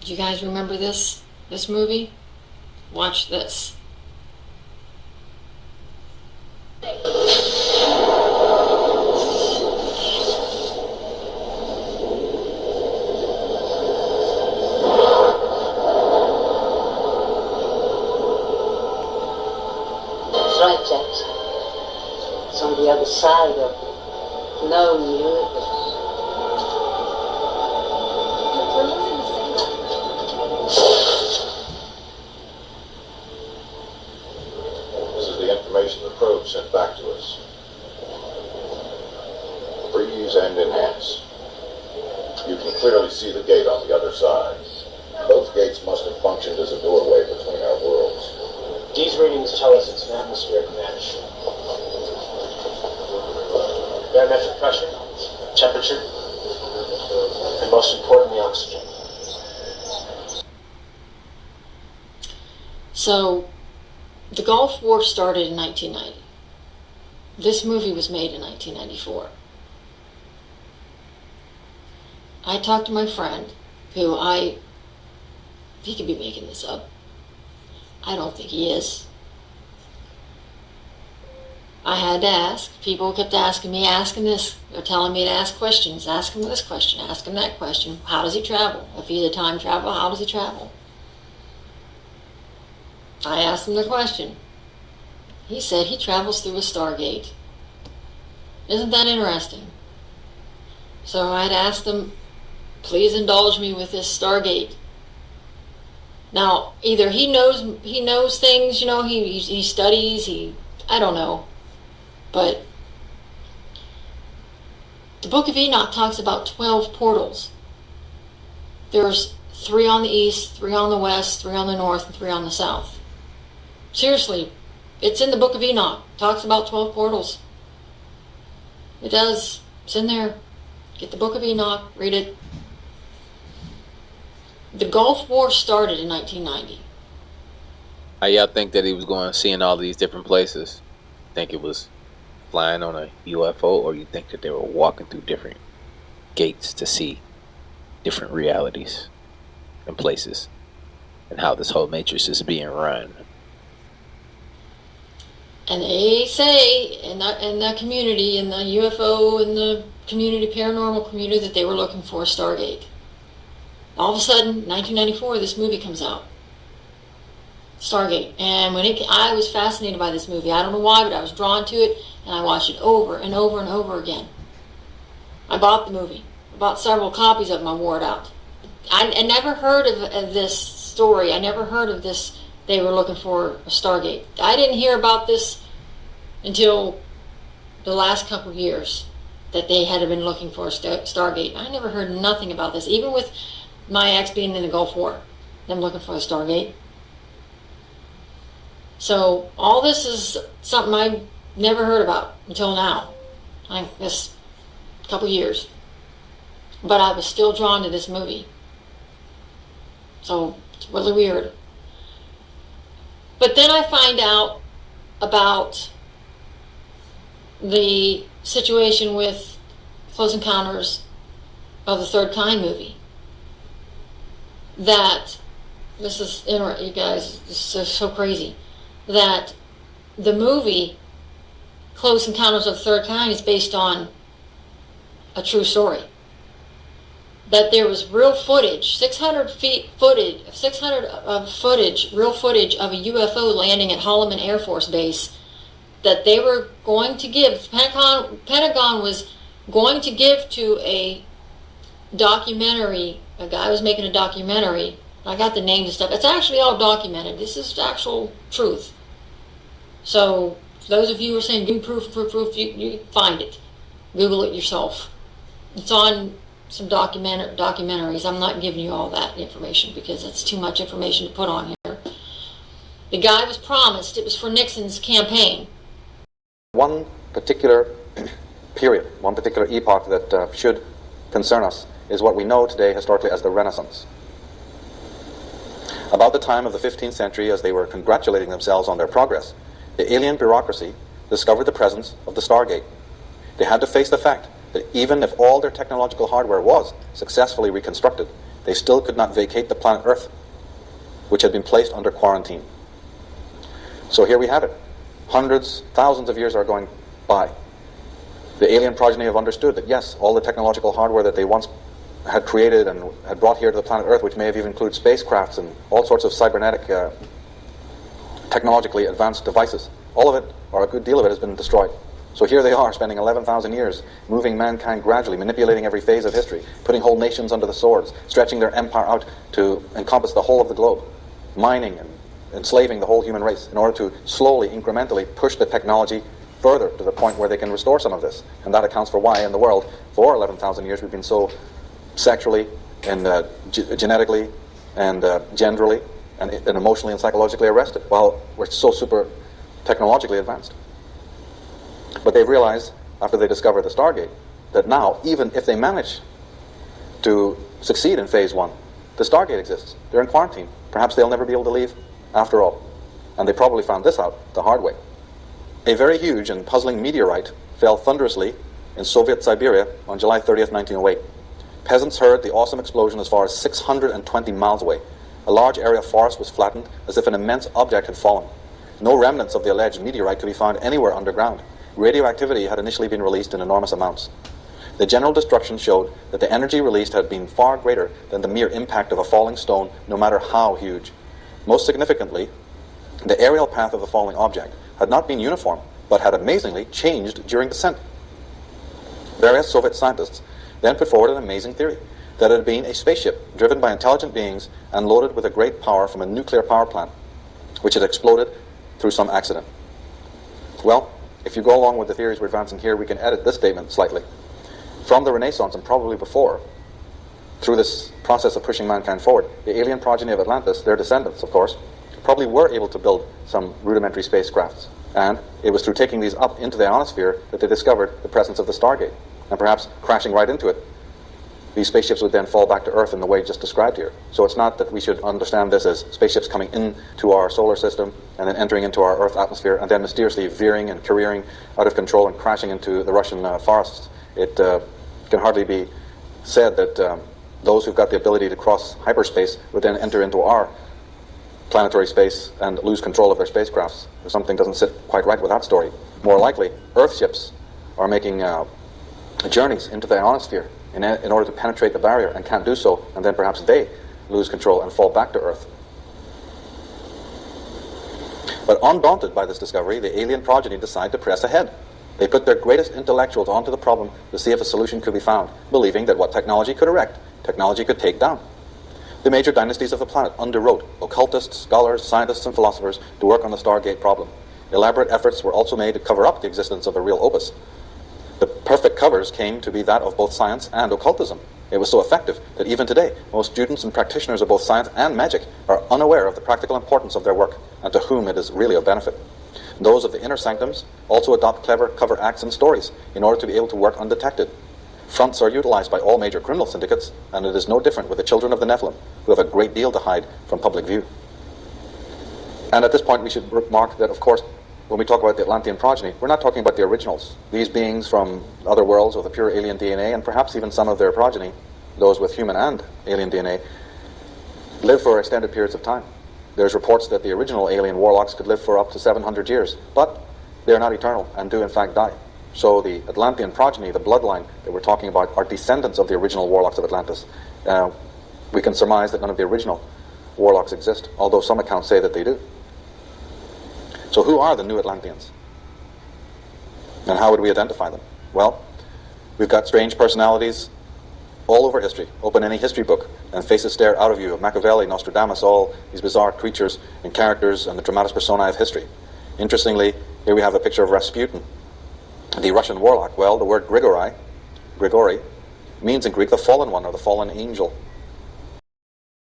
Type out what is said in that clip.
Do you guys remember this movie? Watch this. Right, Jackson. It's on the other side of the known universe. This is the information the probe sent back to us. Freeze and enhance. You can clearly see the gate on the other side. Both gates must have functioned as a doorway between our worlds. These readings tell us it's an atmospheric match. Barometric pressure, temperature, and most importantly, oxygen. So, the Gulf War started in 1990. This movie was made in 1994. I talked to my friend, he could be making this up. I don't think he is. I had to ask. People kept asking me, asking this. They're telling me to ask questions. Ask him this question, ask him that question. How does he travel? If he's a time traveler, how does he travel? I asked him the question. He said he travels through a Stargate. Isn't that interesting? So I'd asked him, please indulge me with this Stargate. Now, either he knows things, you know, he studies, I don't know. But the Book of Enoch talks about 12 portals. There's 3 on the east, 3 on the west, 3 on the north, and 3 on the south. Seriously, it's in the Book of Enoch. It talks about 12 portals. It does. It's in there. Get the Book of Enoch, read it. The Gulf War started in 1990. How y'all think that he was going seeing all these different places? Think it was flying on a UFO, or you think that they were walking through different gates to see different realities and places, and how this whole matrix is being run? And they say in that community, in the UFO, in the community, paranormal community, that they were looking for a Stargate. All of a sudden, 1994, this movie comes out. Stargate. And I was fascinated by this movie. I don't know why, but I was drawn to it, and I watched it over and over and over again. I bought the movie. I bought several copies of them. I wore it out. I never heard of this story. I never heard of this. They were looking for a Stargate. I didn't hear about this until the last couple of years, that they had been looking for a Stargate. I never heard nothing about this, even with my ex being in the Gulf War, them looking for a Stargate. So all this is something I never heard about until now. I guess a couple years. But I was still drawn to this movie. So it's really weird. But then I find out about the situation with Close Encounters of the Third Kind movie. That, this is interesting, you guys, this is so crazy, that the movie Close Encounters of the Third Kind is based on a true story. That there was real footage, 600 feet footage, real footage of a UFO landing at Holloman Air Force Base, that they were going to give, Pentagon was going to give to a documentary. A guy was making a documentary. I got the names and stuff. It's actually all documented. This is actual truth. So, for those of you who are saying, give me proof, you find it. Google it yourself. It's on some documentaries. I'm not giving you all that information because it's too much information to put on here. The guy was promised, it was for Nixon's campaign. One particular period, one particular epoch that should concern us is what we know today historically as the Renaissance. About the time of the 15th century, as they were congratulating themselves on their progress, the alien bureaucracy discovered the presence of the Stargate. They had to face the fact that even if all their technological hardware was successfully reconstructed, they still could not vacate the planet Earth, which had been placed under quarantine. So here we have it. Hundreds, thousands of years are going by. The alien progeny have understood that, yes, all the technological hardware that they once had created and had brought here to the planet Earth, which may have even included spacecrafts and all sorts of cybernetic, technologically advanced devices, all of it, or a good deal of it, has been destroyed. So here they are, spending 11,000 years, moving mankind gradually, manipulating every phase of history, putting whole nations under the swords, stretching their empire out to encompass the whole of the globe, mining and enslaving the whole human race in order to slowly, incrementally push the technology further to the point where they can restore some of this. And that accounts for why in the world, for 11,000 years, we've been so sexually and genetically and genderally and emotionally and psychologically arrested, while we're so super technologically advanced. But they've realized, after they discovered the Stargate, that now, even if they manage to succeed in phase one, the Stargate exists. They're in quarantine. Perhaps they'll never be able to leave after all. And they probably found this out the hard way. A very huge and puzzling meteorite fell thunderously in Soviet Siberia on July 30th, 1908. Peasants heard the awesome explosion as far as 620 miles away. A large area of forest was flattened as if an immense object had fallen. No remnants of the alleged meteorite could be found anywhere underground. Radioactivity had initially been released in enormous amounts. The general destruction showed that the energy released had been far greater than the mere impact of a falling stone, no matter how huge. Most significantly, the aerial path of the falling object had not been uniform, but had amazingly changed during descent. Various Soviet scientists then put forward an amazing theory, that it had been a spaceship driven by intelligent beings and loaded with a great power from a nuclear power plant, which had exploded through some accident. Well, if you go along with the theories we're advancing here, we can edit this statement slightly. From the Renaissance, and probably before, through this process of pushing mankind forward, the alien progeny of Atlantis, their descendants, of course, probably were able to build some rudimentary spacecrafts. And it was through taking these up into the ionosphere that they discovered the presence of the Stargate. And perhaps crashing right into it, these spaceships would then fall back to Earth in the way just described here. So it's not that we should understand this as spaceships coming into our solar system and then entering into our Earth atmosphere and then mysteriously veering and careering out of control and crashing into the Russian forests. It can hardly be said that those who've got the ability to cross hyperspace would then enter into our planetary space and lose control of their spacecrafts. Something doesn't sit quite right with that story. More likely, Earth ships are making journeys into the ionosphere in order to penetrate the barrier and can't do so, and then perhaps they lose control and fall back to Earth. But undaunted by this discovery, the alien progeny decide to press ahead. They put their greatest intellectuals onto the problem to see if a solution could be found, believing that what technology could erect, technology could take down. The major dynasties of the planet underwrote occultists, scholars, scientists, and philosophers to work on the Stargate problem. Elaborate efforts were also made to cover up the existence of the real opus. The perfect covers came to be that of both science and occultism. It was so effective that even today, most students and practitioners of both science and magic are unaware of the practical importance of their work and to whom it is really of benefit. Those of the inner sanctums also adopt clever cover acts and stories in order to be able to work undetected. Fronts are utilized by all major criminal syndicates, and it is no different with the children of the Nephilim, who have a great deal to hide from public view. And at this point we should remark that, of course, when we talk about the Atlantean progeny, we're not talking about the originals. These beings from other worlds with a pure alien DNA, and perhaps even some of their progeny, those with human and alien DNA, live for extended periods of time. There's reports that the original alien warlocks could live for up to 700 years, but they're not eternal and do in fact die. So the Atlantean progeny, the bloodline that we're talking about, are descendants of the original warlocks of Atlantis. We can surmise that none of the original warlocks exist, although some accounts say that they do. So who are the new Atlanteans? And how would we identify them? Well, we've got strange personalities all over history. Open any history book and faces stare out of you of Machiavelli, Nostradamus, all these bizarre creatures and characters and the dramatis personae of history. Interestingly, here we have a picture of Rasputin, the Russian warlock. Well, the word Grigori means in Greek the fallen one or the fallen angel.